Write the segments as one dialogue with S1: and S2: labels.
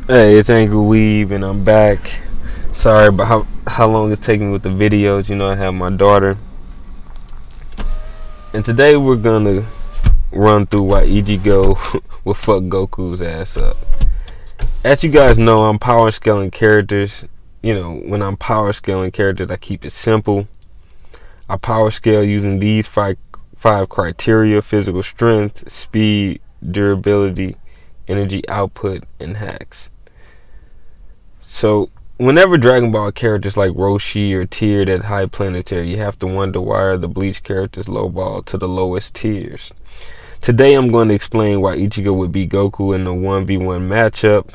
S1: Hey, it's Angry Weave, and I'm back. Sorry about how long it's taking with the videos. I have my daughter, and today we're gonna run through why Ichigo will fuck Goku's ass up. As you guys know, I'm power scaling characters. When I'm power scaling characters, I keep it simple. I power scale using these five criteria: physical strength, speed, durability, energy output, and hacks. So whenever Dragon Ball characters like Roshi are tiered at high planetary, you have to wonder why are the Bleach characters lowballed to the lowest tiers. Today I'm going to explain why Ichigo would beat Goku in the 1v1 matchup.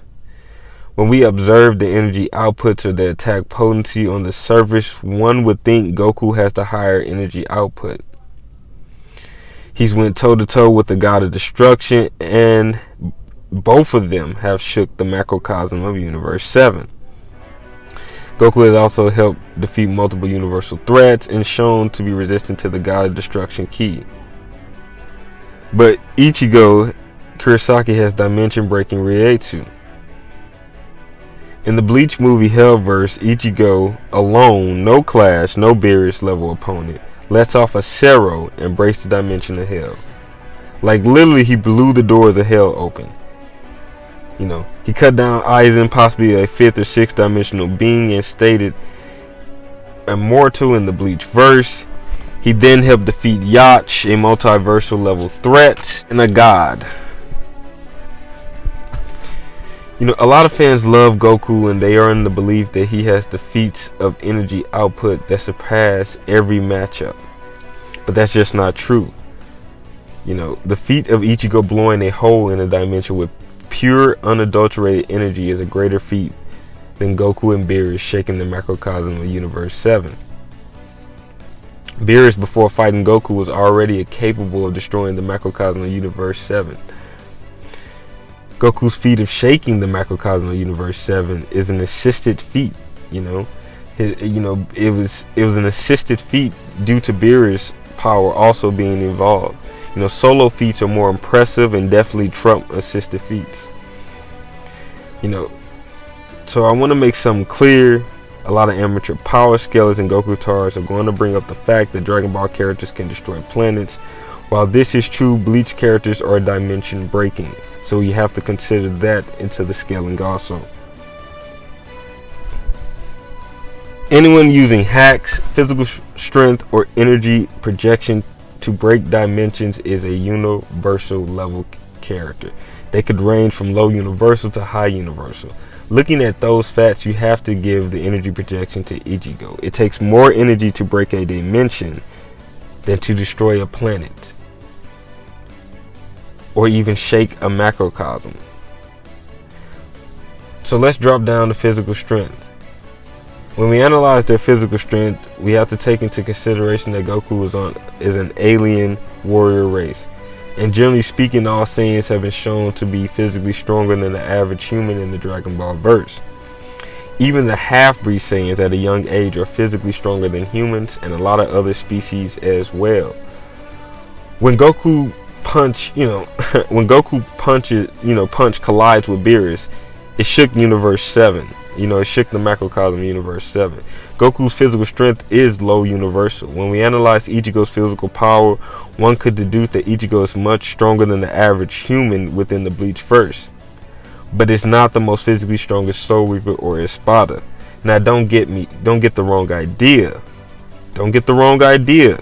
S1: When we observe the energy outputs or the attack potency on the surface, one would think Goku has the higher energy output. He's went toe-to-toe with the God of Destruction, and both of them have shook the macrocosm of Universe 7. Goku has also helped defeat multiple universal threats and shown to be resistant to the God of Destruction Ki. But Ichigo Kurosaki has dimension-breaking Reiatsu. In the Bleach movie Hellverse, Ichigo alone, no Clash, no Beerus level opponent, lets off a Cero and breaks the dimension of Hell. Like literally, he blew the doors of Hell open. He cut down Aizen, possibly a 5th or 6th dimensional being, and stated immortal in the Bleach verse. He then helped defeat Yacht, a multiversal level threat, and a god. A lot of fans love Goku, and they are in the belief that he has the feats of energy output that surpass every matchup. But that's just not true. The feat of Ichigo blowing a hole in a dimension with pure, unadulterated energy is a greater feat than Goku and Beerus shaking the macrocosm of Universe 7. Beerus, before fighting Goku, was already capable of destroying the macrocosm of Universe 7. Goku's feat of shaking the macrocosm of Universe 7 is an assisted feat. It was an assisted feat due to Beerus' power also being involved. Solo feats are more impressive and definitely trump assisted feats. So I want to make something clear. A lot of amateur power scalers and Gokutards are going to bring up the fact that Dragon Ball characters can destroy planets. While this is true, Bleach characters are dimension breaking, so you have to consider that into the scaling also. Anyone using hacks, physical strength, or energy projection to break dimensions is a universal level character. They could range from low universal to high universal. Looking at those facts, you have to give the energy projection to Ichigo. It takes more energy to break a dimension than to destroy a planet or even shake a macrocosm. So let's drop down to physical strength. When we analyze their physical strength, we have to take into consideration that Goku is an alien warrior race. And generally speaking, all Saiyans have been shown to be physically stronger than the average human in the Dragon Ball verse. Even the half-breed Saiyans at a young age are physically stronger than humans and a lot of other species as well. When Goku punch collides with Beerus, it shook Universe 7. It shook the macrocosm of Universe 7. Goku's physical strength is low universal. When we analyze Ichigo's physical power, one could deduce that Ichigo is much stronger than the average human within the Bleach verse. But it's not the most physically strongest Soul Reaper or Espada. Now don't get the wrong idea. Don't get the wrong idea.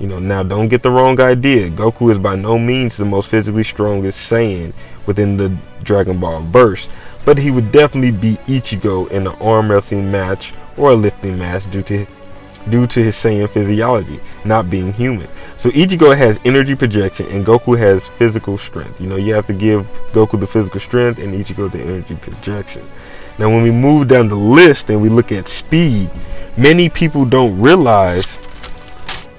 S1: Goku is by no means the most physically strongest Saiyan within the Dragon Ball verse, but he would definitely beat Ichigo in an arm wrestling match or a lifting match due to his Saiyan physiology, not being human. So Ichigo has energy projection and Goku has physical strength. You have to give Goku the physical strength and Ichigo the energy projection. Now when we move down the list and we look at speed, many people don't realize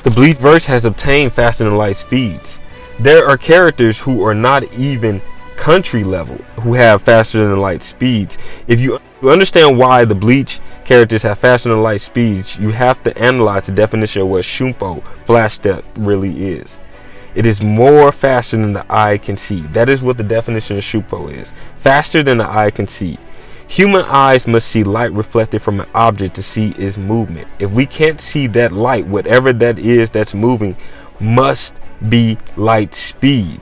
S1: the Bleach verse has obtained faster than light speeds. There are characters who are not even country level who have faster than light speeds. If you understand why the Bleach characters have faster than light speeds, you have to analyze the definition of what Shumpo flash step really is. It is more faster than the eye can see. That is what the definition of Shupo is. Faster than the eye can see. Human eyes must see light reflected from an object to see its movement. If we can't see that light, whatever that is that's moving must be light speed.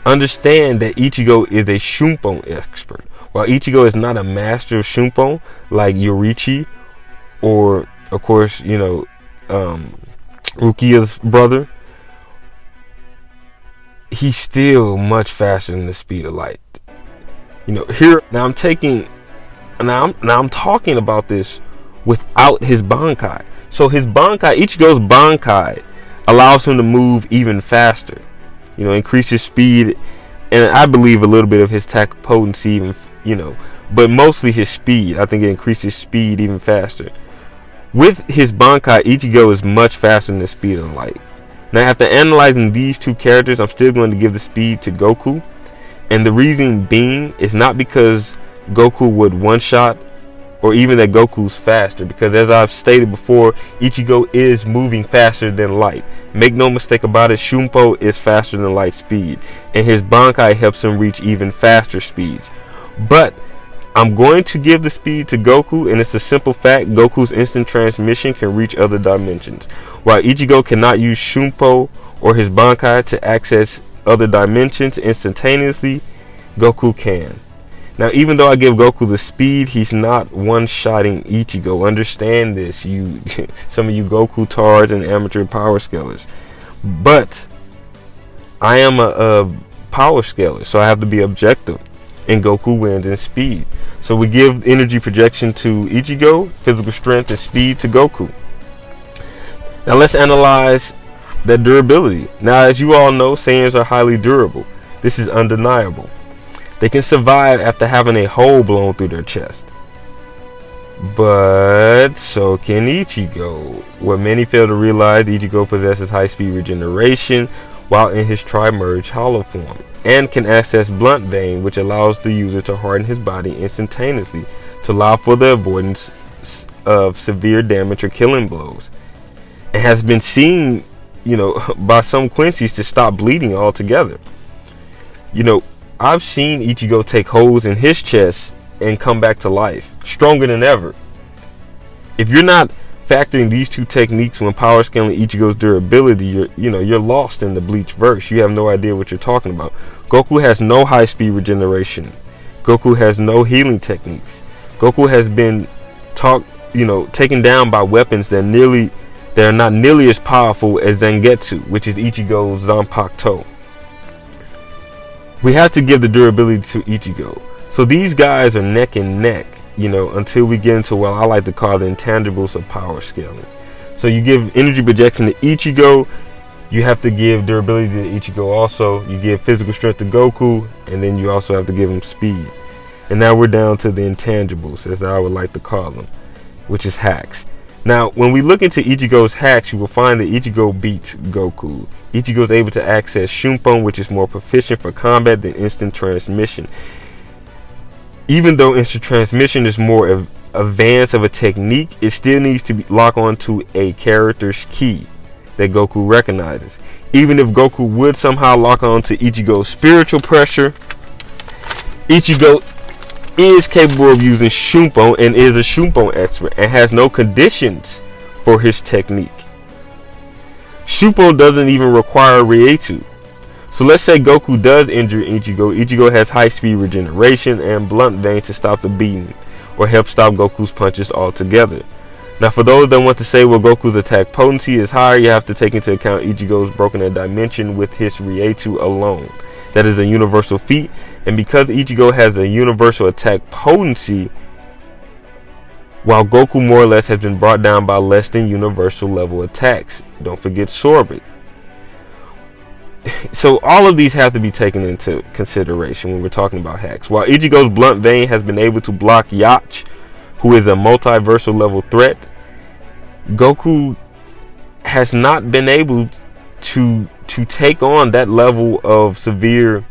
S1: Understand that Ichigo is a Shumpon expert. While Ichigo is not a master of Shumpon like Yorichi or, of course, Rukia's brother, he's still much faster than the speed of light. Here now I'm talking about this without his Bankai. So his Bankai, Ichigo's Bankai, allows him to move even faster. Increases speed, and I believe a little bit of his attack potency, even, but mostly his speed. I think it increases speed even faster. With his Bankai, Ichigo is much faster than the speed of light. Now, after analyzing these two characters, I'm still going to give the speed to Goku. And the reason being is not because Goku would one-shot or even that Goku's faster. Because as I've stated before, Ichigo is moving faster than light. Make no mistake about it, Shumpo is faster than light speed. And his Bankai helps him reach even faster speeds. But I'm going to give the speed to Goku, and it's a simple fact: Goku's instant transmission can reach other dimensions. While Ichigo cannot use Shumpo or his Bankai to access other dimensions instantaneously, Goku can. Now, even though I give Goku the speed, he's not one-shotting Ichigo. Understand this, some of you Gokutards and amateur power scalers. But I am a power scaler, so I have to be objective. And Goku wins in speed. So we give energy projection to Ichigo, physical strength and speed to Goku. Now let's analyze that durability. Now, as you all know, Saiyans are highly durable. This is undeniable. They can survive after having a hole blown through their chest. But so can Ichigo. What many fail to realize, Ichigo possesses high-speed regeneration while in his tri-merge hollow form, and can access blunt vein, which allows the user to harden his body instantaneously to allow for the avoidance of severe damage or killing blows. It has been seen, by some Quincy's to stop bleeding altogether. I've seen Ichigo take holes in his chest and come back to life, stronger than ever. If you're not factoring these two techniques when power scaling Ichigo's durability, you're lost in the Bleach verse. You have no idea what you're talking about. Goku has no high speed regeneration. Goku has no healing techniques. Goku has been taken down by weapons that are not nearly as powerful as Zangetsu, which is Ichigo's Zanpakuto. We have to give the durability to Ichigo. So these guys are neck and neck, until we get into what I like to call the intangibles of power scaling. So you give energy projection to Ichigo, you have to give durability to Ichigo also, you give physical strength to Goku, and then you also have to give him speed. And now we're down to the intangibles, as I would like to call them, which is hacks. Now, when we look into Ichigo's hacks, you will find that Ichigo beats Goku. Ichigo is able to access Shumpon, which is more proficient for combat than instant transmission. Even though instant transmission is more advanced of a technique, it still needs to lock onto a character's ki that Goku recognizes. Even if Goku would somehow lock onto Ichigo's spiritual pressure, Ichigo is capable of using Shumpon and is a Shumpon expert and has no conditions for his technique. Shumpon doesn't even require Rietu. So let's say Goku does injure Ichigo. Ichigo has high speed regeneration and blunt vein to stop the beating or help stop Goku's punches altogether. Now, for those that want to say, well, Goku's attack potency is higher, you have to take into account Ichigo's broken a dimension with his Rietu alone. That is a universal feat, and because Ichigo has a universal attack potency, while Goku more or less has been brought down by less than universal level attacks. Don't forget Sorbet. So all of these have to be taken into consideration when we're talking about hacks. While Ichigo's blunt vein has been able to block Yacht, who is a multiversal level threat, Goku has not been able to take on that level of severe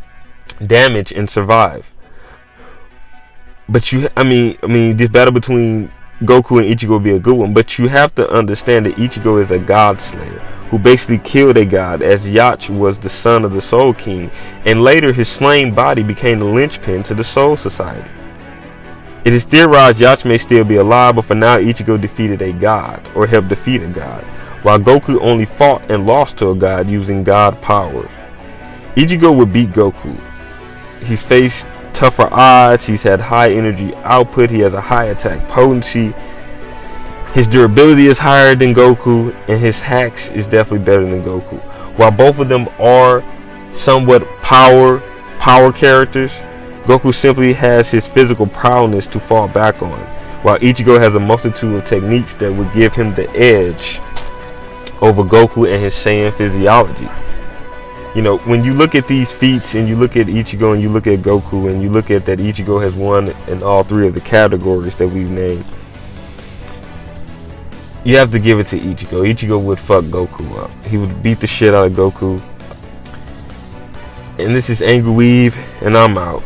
S1: damage and survive. But this battle between Goku and Ichigo will be a good one, but you have to understand that Ichigo is a Godslayer. who basically killed a god, as Yacht was the son of the Soul King, and later his slain body became the linchpin to the Soul Society. It is theorized Yacht may still be alive, but for now Ichigo defeated a god, or helped defeat a god, while Goku only fought and lost to a god using god powers. Ichigo would beat Goku. He's faced tougher odds, he's had high energy output, he has a high attack potency, his durability is higher than Goku, and his hacks is definitely better than Goku. While both of them are somewhat power characters, Goku simply has his physical prowess to fall back on, while Ichigo has a multitude of techniques that would give him the edge over Goku and his Saiyan physiology. You know, when you look at these feats and you look at Ichigo and you look at Goku and you look at that Ichigo has won in all three of the categories that we've named, you have to give it to Ichigo. Ichigo would fuck Goku up. He would beat the shit out of Goku. And this is Angry Weeb, and I'm out.